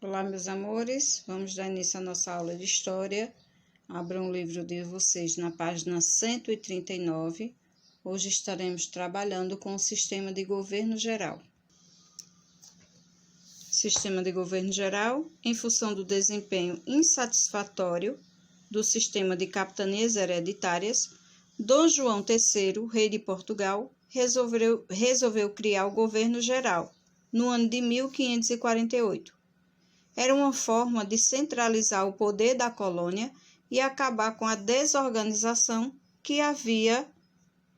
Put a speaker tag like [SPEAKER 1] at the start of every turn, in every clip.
[SPEAKER 1] Olá, meus amores, vamos dar início à nossa aula de História. Abram o livro de vocês na página 139. Hoje estaremos trabalhando com o Sistema de Governo Geral. Sistema de Governo Geral, em função do desempenho insatisfatório do sistema de capitanias hereditárias, Dom João III, rei de Portugal, resolveu criar o Governo Geral, no ano de 1548. Era uma forma de centralizar o poder da colônia e acabar com a desorganização que havia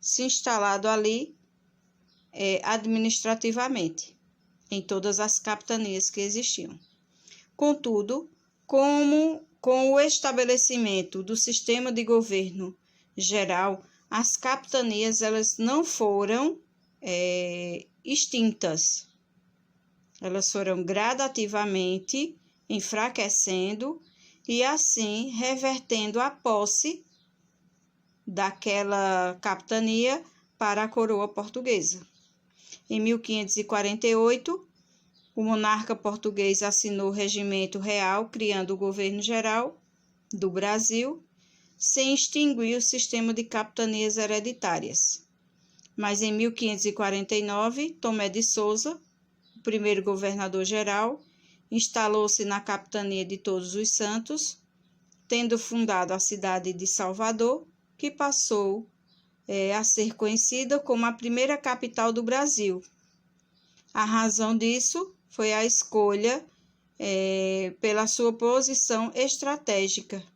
[SPEAKER 1] se instalado ali administrativamente, em todas as capitanias que existiam. Contudo, com o estabelecimento do sistema de governo geral, as capitanias elas não foram extintas. Elas foram gradativamente enfraquecendo e assim revertendo a posse daquela capitania para a coroa portuguesa. Em 1548, o monarca português assinou o regimento real, criando o governo geral do Brasil, sem extinguir o sistema de capitanias hereditárias. Mas em 1549, Tomé de Souza, o primeiro governador-geral, instalou-se na capitania de Todos os Santos, tendo fundado a cidade de Salvador, que passou a ser conhecida como a primeira capital do Brasil. A razão disso foi a escolha pela sua posição estratégica,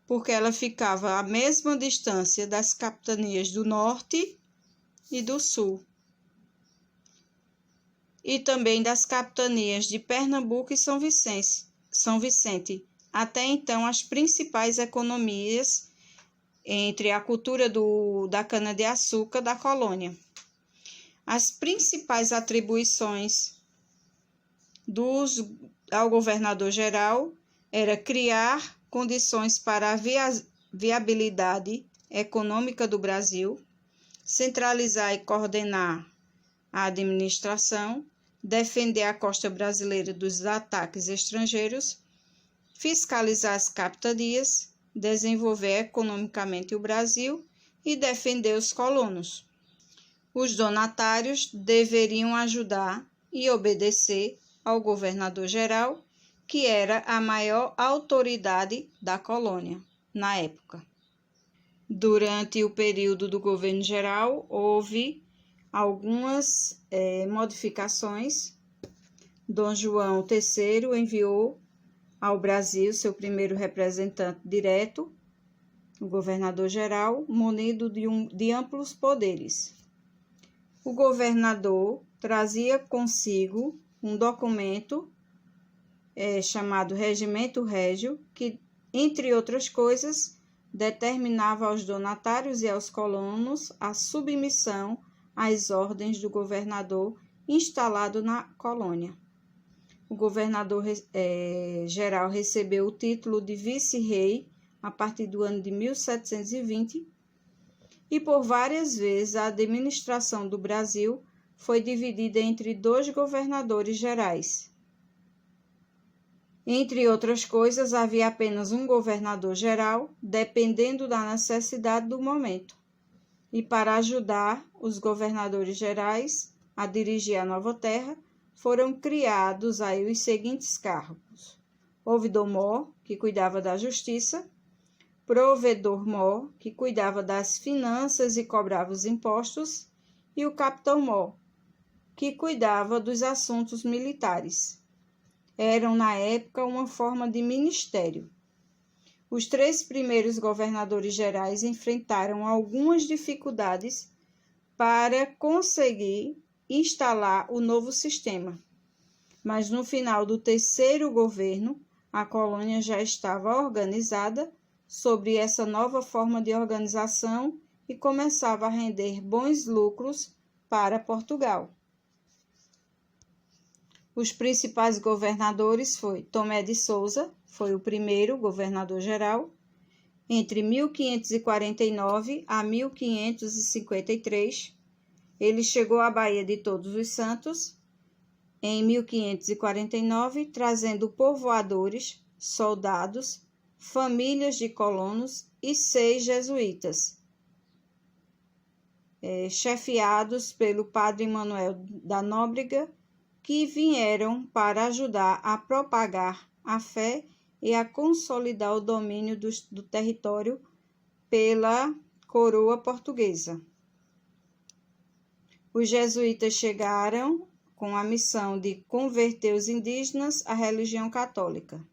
[SPEAKER 1] porque ela ficava à mesma distância das capitanias do Norte e do Sul, e também das capitanias de Pernambuco e São Vicente, até então as principais economias entre a cultura da cana-de-açúcar da colônia. As principais atribuições ao governador-geral era criar condições para a viabilidade econômica do Brasil, centralizar e coordenar a administração, defender a costa brasileira dos ataques estrangeiros, fiscalizar as capitanias, desenvolver economicamente o Brasil e defender os colonos. Os donatários deveriam ajudar e obedecer ao governador-geral, que era a maior autoridade da colônia na época. Durante o período do governo geral, houve algumas modificações. Dom João III enviou ao Brasil seu primeiro representante direto, o governador-geral, munido de amplos poderes. O governador trazia consigo um documento chamado Regimento Régio, que, entre outras coisas, determinava aos donatários e aos colonos a submissão às ordens do governador instalado na colônia. O governador-geral recebeu o título de vice-rei a partir do ano de 1720 e, por várias vezes, a administração do Brasil foi dividida entre 2 governadores gerais. Entre outras coisas, havia apenas um governador-geral, dependendo da necessidade do momento. E para ajudar os governadores gerais a dirigir a nova terra, foram criados aí os seguintes cargos: ouvidor-mor, que cuidava da justiça; provedor-mor, que cuidava das finanças e cobrava os impostos; e o capitão-mor, que cuidava dos assuntos militares. Eram, na época, uma forma de ministério. Os 3 primeiros governadores gerais enfrentaram algumas dificuldades para conseguir instalar o novo sistema, mas no final do 3º governo, a colônia já estava organizada sobre essa nova forma de organização e começava a render bons lucros para Portugal. Os principais governadores foi Tomé de Souza, foi o primeiro governador-geral, entre 1549 a 1553. Ele chegou à Baía de Todos os Santos em 1549, trazendo povoadores, soldados, famílias de colonos e 6 jesuítas, chefiados pelo padre Manuel da Nóbrega, que vieram para ajudar a propagar a fé e a consolidar o domínio do território pela coroa portuguesa. Os jesuítas chegaram com a missão de converter os indígenas à religião católica.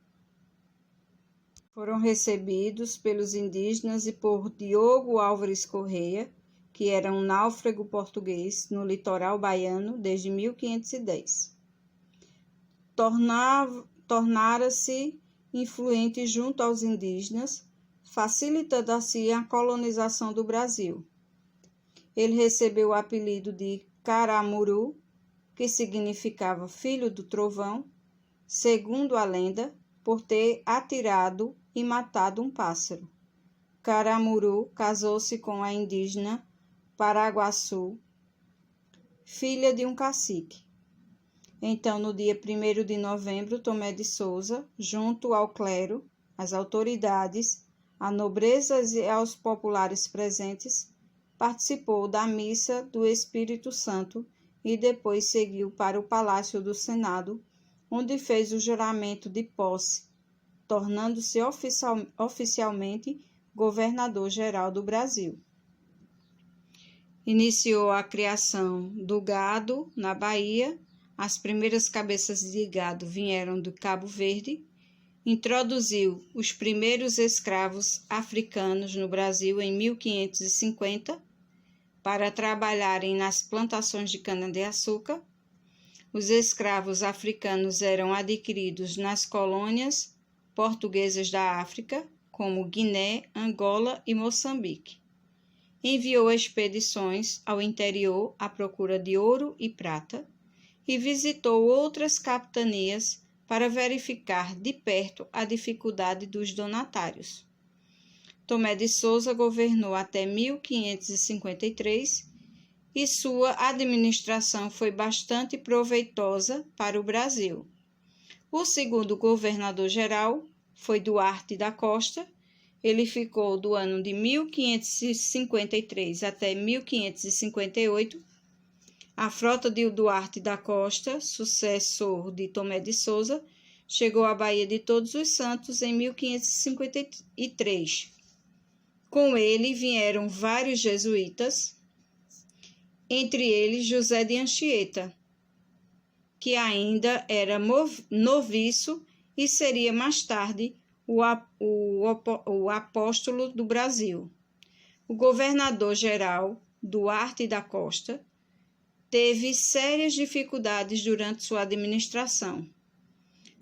[SPEAKER 1] Foram recebidos pelos indígenas e por Diogo Álvares Correia, que era um náufrago português no litoral baiano desde 1510. Tornara-se influente junto aos indígenas, facilitando assim a colonização do Brasil. Ele recebeu o apelido de Caramuru, que significava filho do trovão, segundo a lenda, por ter atirado e matado um pássaro. Caramuru casou-se com a indígena Paraguaçu, filha de um cacique. Então, no dia 1º de novembro, Tomé de Souza, junto ao clero, às autoridades, à nobreza e aos populares presentes, participou da missa do Espírito Santo e depois seguiu para o Palácio do Senado, onde fez o juramento de posse, tornando-se oficialmente governador-geral do Brasil. Iniciou a criação do gado na Bahia. As primeiras cabeças de gado vieram do Cabo Verde. Introduziu os primeiros escravos africanos no Brasil em 1550 para trabalharem nas plantações de cana-de-açúcar. Os escravos africanos eram adquiridos nas colônias portuguesas da África, como Guiné, Angola e Moçambique. Enviou expedições ao interior à procura de ouro e prata e visitou outras capitanias para verificar de perto a dificuldade dos donatários. Tomé de Souza governou até 1553 e sua administração foi bastante proveitosa para o Brasil. O segundo governador-geral foi Duarte da Costa. Ele ficou do ano de 1553 até 1558. A frota de Duarte da Costa, sucessor de Tomé de Souza, chegou à Baía de Todos os Santos em 1553. Com ele vieram vários jesuítas, entre eles José de Anchieta, que ainda era noviço e seria mais tarde o apóstolo do Brasil. O governador-geral Duarte da Costa teve sérias dificuldades durante sua administração.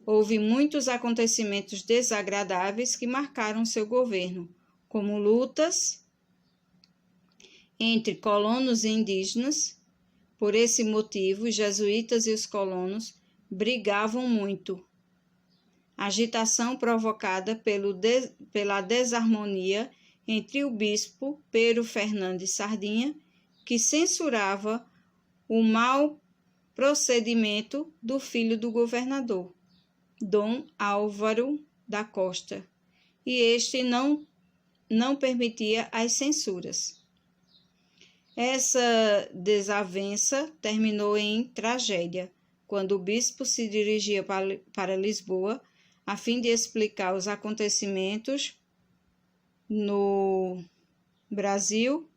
[SPEAKER 1] Houve muitos acontecimentos desagradáveis que marcaram seu governo, como lutas entre colonos e indígenas. Por esse motivo, os jesuítas e os colonos brigavam muito. Agitação provocada pela desarmonia entre o bispo Pero Fernandes Sardinha, que censurava o mau procedimento do filho do governador, Dom Álvaro da Costa, e este não permitia as censuras. Essa desavença terminou em tragédia, quando o bispo se dirigia para Lisboa a fim de explicar os acontecimentos no Brasil.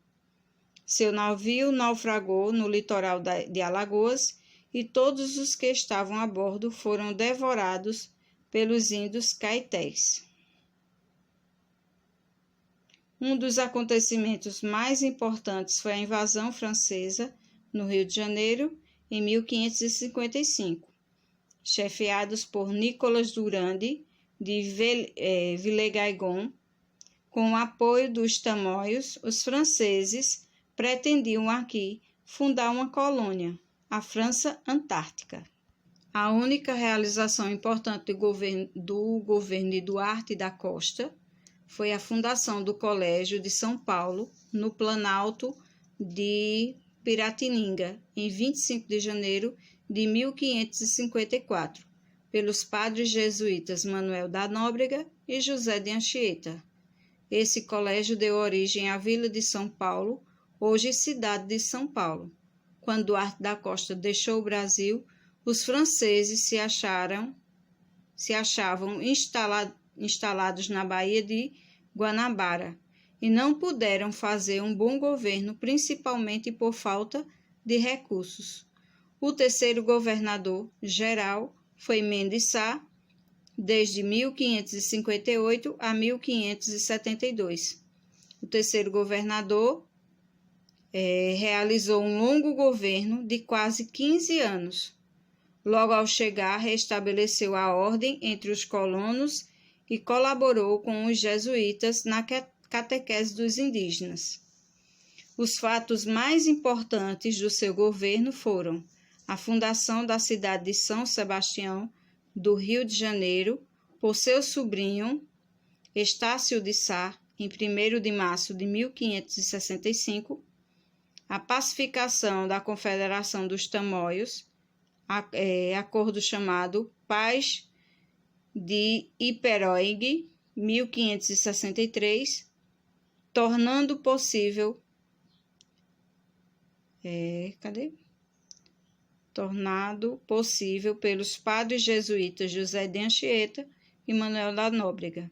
[SPEAKER 1] Seu navio naufragou no litoral de Alagoas e todos os que estavam a bordo foram devorados pelos índios caetés. Um dos acontecimentos mais importantes foi a invasão francesa no Rio de Janeiro em 1555. Chefiados por Nicolas Durand de Villegagnon, com o apoio dos tamoios, os franceses pretendiam aqui fundar uma colônia, a França Antártica. A única realização importante do governo de Duarte da Costa foi a fundação do Colégio de São Paulo, no Planalto de Piratininga, em 25 de janeiro de 1554, pelos padres jesuítas Manuel da Nóbrega e José de Anchieta. Esse colégio deu origem à Vila de São Paulo, hoje cidade de São Paulo. Quando Duarte da Costa deixou o Brasil, os franceses se achavam instalados na Baía de Guanabara e não puderam fazer um bom governo, principalmente por falta de recursos. O terceiro governador geral foi Mendes Sá, desde 1558 a 1572. O terceiro governador realizou um longo governo de quase 15 anos. Logo ao chegar, restabeleceu a ordem entre os colonos e colaborou com os jesuítas na catequese dos indígenas. Os fatos mais importantes do seu governo foram a fundação da cidade de São Sebastião, do Rio de Janeiro, por seu sobrinho Estácio de Sá, em 1º de março de 1565, a pacificação da Confederação dos Tamoios, acordo chamado Paz de Iperoig, 1563, tornando possível pelos padres jesuítas José de Anchieta e Manuel da Nóbrega.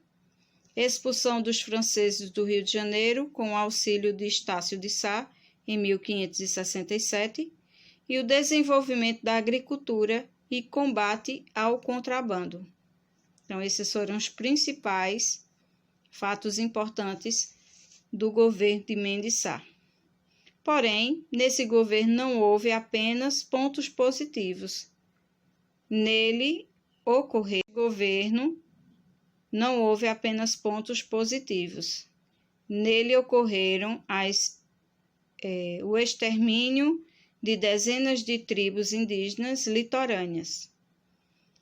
[SPEAKER 1] Expulsão dos franceses do Rio de Janeiro com o auxílio de Estácio de Sá, em 1567, e o desenvolvimento da agricultura e combate ao contrabando. Então, esses foram os principais fatos importantes do governo de Mendes Sá. Porém, nesse governo não houve apenas pontos positivos. Nele ocorreram o extermínio de dezenas de tribos indígenas litorâneas.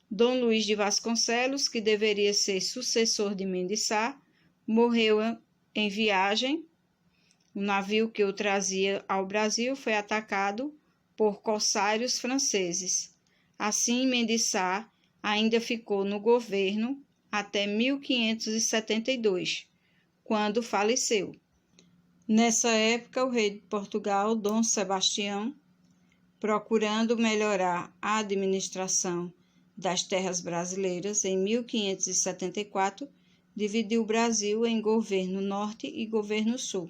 [SPEAKER 1] Dom Luís de Vasconcelos, que deveria ser sucessor de Mendes Sá, morreu em viagem. O navio que o trazia ao Brasil foi atacado por corsários franceses. Assim, Mendes Sá ainda ficou no governo até 1572, quando faleceu. Nessa época, o rei de Portugal, Dom Sebastião, procurando melhorar a administração das terras brasileiras, em 1574, dividiu o Brasil em governo norte e governo sul.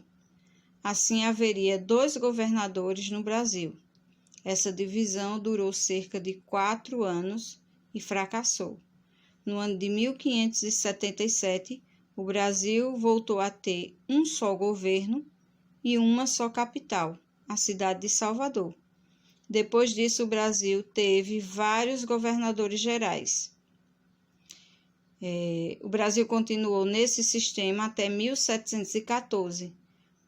[SPEAKER 1] Assim, haveria 2 governadores no Brasil. Essa divisão durou cerca de 4 anos e fracassou. No ano de 1577, o Brasil voltou a ter um só governo e uma só capital, a cidade de Salvador. Depois disso, o Brasil teve vários governadores gerais. O Brasil continuou nesse sistema até 1714,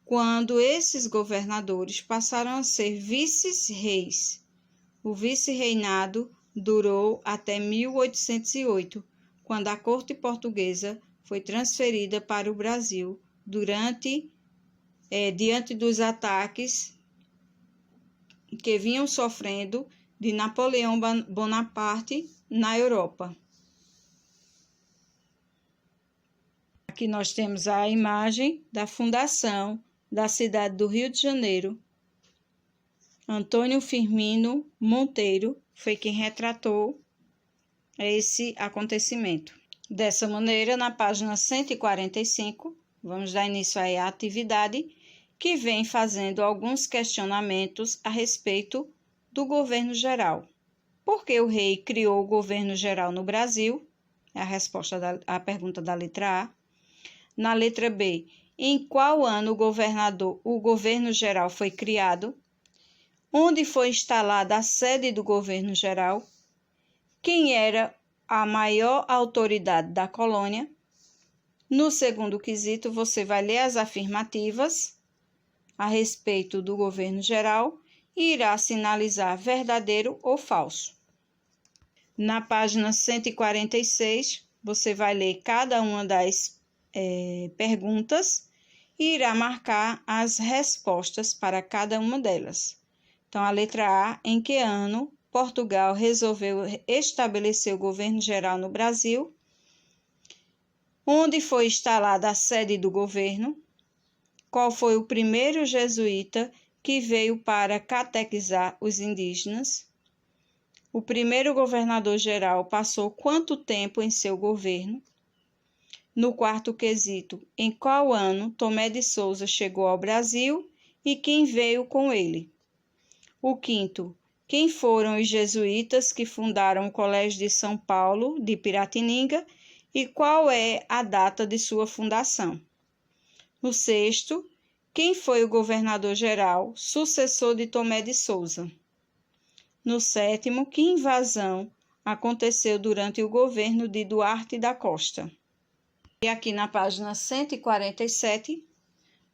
[SPEAKER 1] quando esses governadores passaram a ser vice-reis. O vice-reinado durou até 1808, quando a corte portuguesa foi transferida para o Brasil diante dos ataques que vinham sofrendo de Napoleão Bonaparte na Europa. Aqui nós temos a imagem da fundação da cidade do Rio de Janeiro. Antônio Firmino Monteiro foi quem retratou esse acontecimento. Dessa maneira, na página 145, vamos dar início aí à atividade que vem fazendo alguns questionamentos a respeito do governo geral. Por que o rei criou o governo geral no Brasil? É a resposta à pergunta da letra A. Na letra B, em qual ano o governo geral foi criado? Onde foi instalada a sede do governo geral? Quem era a maior autoridade da colônia? No segundo quesito, você vai ler as afirmativas a respeito do governo geral e irá sinalizar verdadeiro ou falso. Na página 146, você vai ler cada uma das perguntas e irá marcar as respostas para cada uma delas. Então, a letra A, em que ano Portugal resolveu estabelecer o governo geral no Brasil, onde foi instalada a sede do governo, qual foi o primeiro jesuíta que veio para catequizar os indígenas, o primeiro governador geral passou quanto tempo em seu governo, no quarto quesito, em qual ano Tomé de Souza chegou ao Brasil e quem veio com ele. O quinto, quem foram os jesuítas que fundaram o Colégio de São Paulo, de Piratininga, e qual é a data de sua fundação. No sexto, quem foi o governador-geral, sucessor de Tomé de Souza. No sétimo, que invasão aconteceu durante o governo de Duarte da Costa. E aqui na página 147,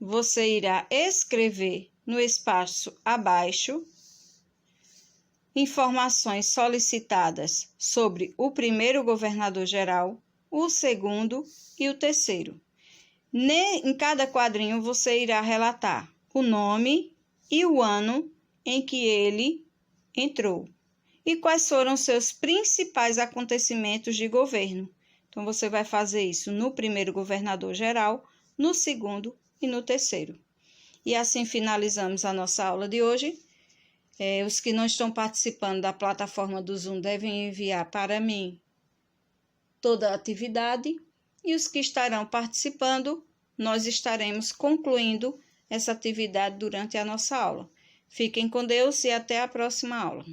[SPEAKER 1] você irá escrever no espaço abaixo informações solicitadas sobre o primeiro governador-geral, o segundo e o terceiro. Em cada quadrinho você irá relatar o nome e o ano em que ele entrou e quais foram seus principais acontecimentos de governo. Então, você vai fazer isso no primeiro governador-geral, no segundo e no terceiro. E assim finalizamos a nossa aula de hoje. Os que não estão participando da plataforma do Zoom devem enviar para mim toda a atividade. E os que estarão participando, nós estaremos concluindo essa atividade durante a nossa aula. Fiquem com Deus e até a próxima aula.